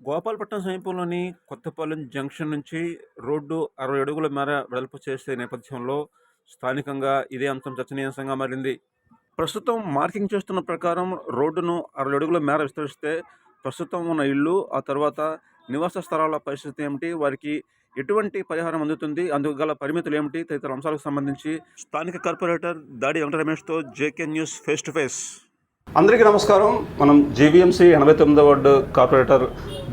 గోపాలపట్నం సమీపంలోని కొత్తపాలెం జంక్షన్ నుంచి రోడ్డు 60 అడుగుల మేర వెడల్పు చేసే నేపథ్యంలో స్థానికంగా ఇదే అంశం చర్చనీయాంశంగా మారింది. ప్రస్తుతం మార్కింగ్ చేస్తున్న ప్రకారం రోడ్డును 60 అడుగుల మేర విస్తరిస్తే ప్రస్తుతం ఉన్న ఇళ్ళు, ఆ తర్వాత నివాస స్థలాల పరిస్థితి ఏమిటి, వారికి ఎటువంటి పరిహారం అందుతుంది, అందుకు గల పరిమితులు ఏమిటి తదితర అంశాలకు సంబంధించి స్థానిక కార్పొరేటర్ దాడి వెంకట రమేష్తో JK news face to face. అందరికీ నమస్కారం. మనం GVMC 89వ ward corporator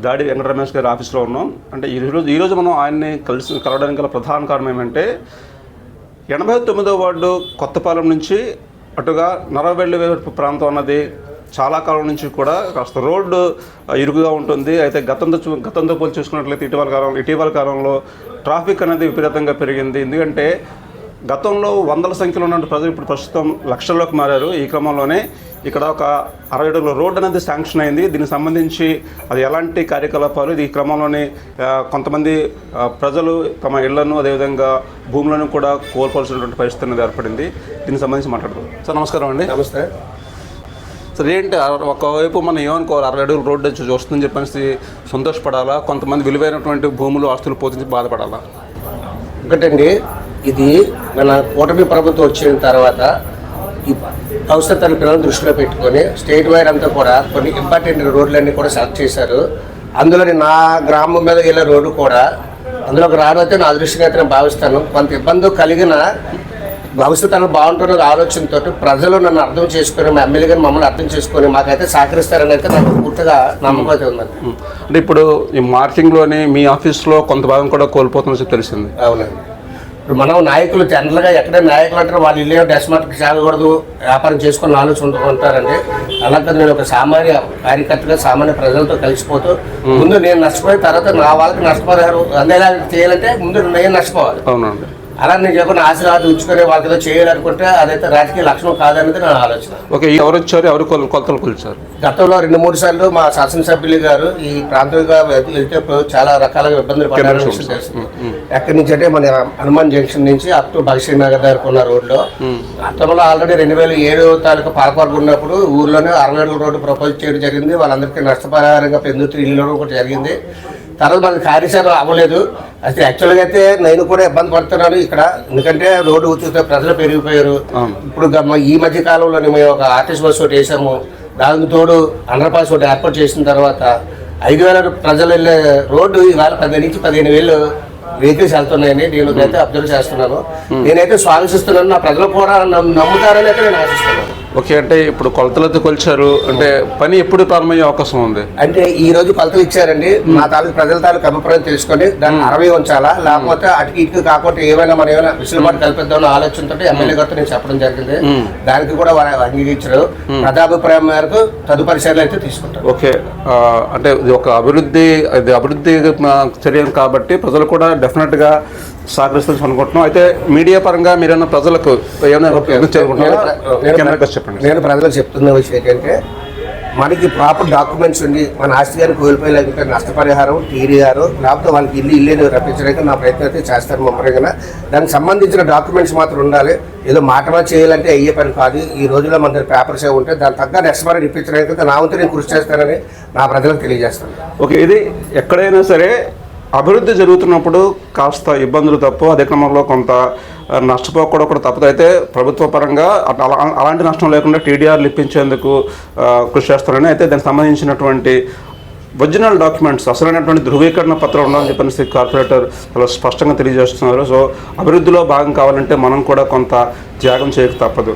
Dadi Venkata Ramesh గారి ఆఫీస్లో ఉన్నాం. అంటే ఈరోజు మనం ఆయన్ని కలవడానికి గల ప్రధాన కారణం ఏమంటే 89వ వార్డు కొత్తపాలెం నుంచి అటుగా నరవెల్లి వైపు ప్రాంతం అన్నది చాలా కాలం నుంచి కూడా కాస్త రోడ్డు ఇరుకుగా ఉంటుంది. అయితే గతంతో పోల్చి చూసుకున్నట్లయితే ఇటీవల కాలంలో ట్రాఫిక్ అనేది విపరీతంగా పెరిగింది. ఎందుకంటే గతంలో వందల సంఖ్యలో ఉన్న ప్రజలు ఇప్పుడు ప్రస్తుతం లక్షల్లోకి మారారు. ఈ క్రమంలోనే ఇక్కడ ఒక 60 అడుగుల రోడ్డు అనేది శాంక్షన్ అయింది. దీనికి సంబంధించి అది ఎలాంటి కార్యకలాపాలు, ఈ క్రమంలోనే కొంతమంది ప్రజలు తమ ఇళ్లను అదేవిధంగా భూములను కూడా కోల్పోవాల్సినటువంటి పరిస్థితి అనేది ఏర్పడింది. దీనికి సంబంధించి మాట్లాడదాం. సార్ నమస్కారం అండి. నమస్తే సార్. ఏంటి ఒకవైపు మనం ఏమనుకోవాలి, 60 అడుగుల రోడ్డు వస్తుందని చెప్పేసి సంతోషపడాలా, కొంతమంది విలువైనటువంటి భూములు ఆస్తులు పోతుంది బాధపడాలా? ఒకటండి, ఇది మన కూటమి ప్రభుత్వం వచ్చిన తర్వాత ఈ భవిష్యత్తు పిల్లలను దృష్టిలో పెట్టుకొని స్టేట్ వైడ్ అంతా కూడా కొన్ని ఇంపార్టెంట్ రోడ్లన్నీ కూడా సెలెక్ట్ చేశారు. అందులో నా గ్రామం మీద వెళ్ళే రోడ్డు కూడా అందులోకి రానైతే నా అదృష్టంగా అయితే నేను భావిస్తాను. కొంత ఇబ్బంది కలిగిన భవిష్యత్తు బాగుంటున్న ఆలోచనతో ప్రజలు నన్ను అర్థం చేసుకొని, మా ఎమ్మెల్యే గారు మమ్మల్ని అర్థం చేసుకొని మాకైతే సహకరిస్తారని అయితే నాకు పూర్తిగా నమ్మకం అయితే ఉందండి. అంటే ఇప్పుడు ఈ మార్కింగ్లోని మీ ఆఫీస్లో కొంత భాగం కూడా కోల్పోతున్నది తెలిసింది. అవునండి. ఇప్పుడు మనం నాయకులు జనరల్గా ఎక్కడైనా నాయకులు అంటారు వాళ్ళు ఇల్లు డెస్మార్ట్కి సాగకూడదు, వ్యాపారం చేసుకుని ఆలోచన ఉంటారండి. అలాగే నేను ఒక సామాన్య కార్యకర్తగా సామాన్య ప్రజలతో కలిసిపోతూ ముందు నేను నష్టపోయిన తర్వాత నా వాళ్ళకి నష్టపరిహారం అందేలా చేయాలంటే ముందు నేను నష్టపోవాలి. అవునండి. అలా నేను చెప్పిన ఆశీర్వాదం ఉంచుకొని వాళ్ళకి ఏదో చేయాలనుకుంటే అదైతే రాజకీయ లక్షణం కాదనేది నా ఆలోచన. ఓకే, ఎవరు వచ్చారు, ఎవరు కొలతలు కొలిచారు? గతంలో 2-3 సార్లు మా శాసనసభ్యులు గారు ఈ ప్రాంతంగా వెళ్తే చాలా రకాలుగా ఇబ్బందులు పడ్డారు. ఎక్కడి నుంచి అంటే మన హనుమాన్ జంక్షన్ నుంచి అప్ టు భగత్ నగర్ దగ్గర ఉన్న రోడ్లో గతంలో ఆల్రెడీ 2007 తాలూకా పాలకొరకు ఉన్నప్పుడు ఊర్లోనే 60 అడుగుల రోడ్డు ప్రపోజ్ చేయడం జరిగింది. వాళ్ళందరికీ నష్టపరిహారంగా పెందుతూ ఇల్లు కూడా జరిగింది. తర్వాత మనకి కార్యశాల అవ్వలేదు. అయితే యాక్చువల్గా అయితే నేను కూడా ఇబ్బంది పడుతున్నాను ఇక్కడ, ఎందుకంటే రోడ్డు ఉచిత ప్రజలు పెరిగిపోయారు. ఇప్పుడు ఈ మధ్య కాలంలో మేము ఒక ఆర్టీసీ బస్సు ఒకటి వేసాము. దానికి తోడు అండర్ పాస్ ఒకటి ఏర్పాటు చేసిన తర్వాత 5,000 ప్రజలు వెళ్ళే రోడ్డు ఇవాళ 10 నుంచి 15,000 వెహికల్స్ వెళ్తున్నాయని నేను అయితే అబ్జర్వ్ చేస్తున్నాను. నేనైతే స్వాగతిస్తున్నాను. నా ప్రజలు కూడా నమ్ముతారని అయితే నేను ఆశిస్తున్నాను. ఓకే, అంటే ఇప్పుడు కొలతలతో కొలిచారు అంటే పని ఎప్పుడు ప్రారంభమయ్యే అవకాశం ఉంది? అంటే ఈ రోజు కొలతలు ఇచ్చారండి. మా తాలూకు ప్రజల తాలూకు అభిప్రాయం తెలుసుకొని దాన్ని 60 ఉంచాలా, లేకపోతే అటుకి ఇటుకు కాకుండా ఏమైనా మనం ఏమైనా విసులుబాటు కల్పిద్దామన్న ఆలోచనతో ఎమ్మెల్యే గారితో నేను చెప్పడం జరిగింది. దానికి కూడా వారు అంగీకరించారు. ప్రజాభిప్రాయం మేరకు తదుపరి చర్యలు అయితే తీసుకుంటారు. ఓకే, అంటే ఇది ఒక అభివృద్ధి చర్య కాబట్టి ప్రజలు కూడా డెఫినెట్ గా సహకరిస్తాను అనుకుంటున్నాం. అయితే మీడియా పరంగా మీరేమన్నా ప్రజలకు నేను ప్రజలకు చెప్తున్న విషయం ఏంటంటే మనకి ప్రాపర్ డాక్యుమెంట్స్ ఉండి మన ఆస్తి గారిని కోల్పోయలేకపోతే నష్టపరిహారం టీడీఆర్ లేకపోతే వాళ్ళకి ఇల్లు రప్పించడానికి నా ప్రయత్నం అయితే చేస్తాను ముమ్మరంగా. దానికి సంబంధించిన డాక్యుమెంట్స్ మాత్రం ఉండాలి. ఏదో మాట చేయాలంటే అయ్యే పని కాదు. ఈ రోజుల్లో మన దగ్గర పేపర్స్ ఏ ఉంటే దాని తగ్గ నష్టపరిహారం ఇప్పించడానికి నా వంతు నేను కృషి చేస్తానని నా ప్రజలకు తెలియజేస్తాను. ఓకే, ఇది ఎక్కడైనా సరే అభివృద్ధి జరుగుతున్నప్పుడు కాస్త ఇబ్బందులు తప్పు, అదే క్రమంలో కొంత నష్టపోకూడదు కూడా తప్పదు. అయితే ప్రభుత్వ పరంగా అలాంటి నష్టం లేకుండా టీడీఆర్లు ఇప్పించేందుకు కృషి చేస్తారని, అయితే దానికి సంబంధించినటువంటి ఒరిజినల్ డాక్యుమెంట్స్ అసలైనటువంటి ధృవీకరణ పత్రం ఉండాలని చెప్పేసి కార్పొరేటర్ చాలా స్పష్టంగా తెలియజేస్తున్నారు. సో అభివృద్ధిలో భాగం కావాలంటే మనం కూడా కొంత త్యాగం చేయక తప్పదు.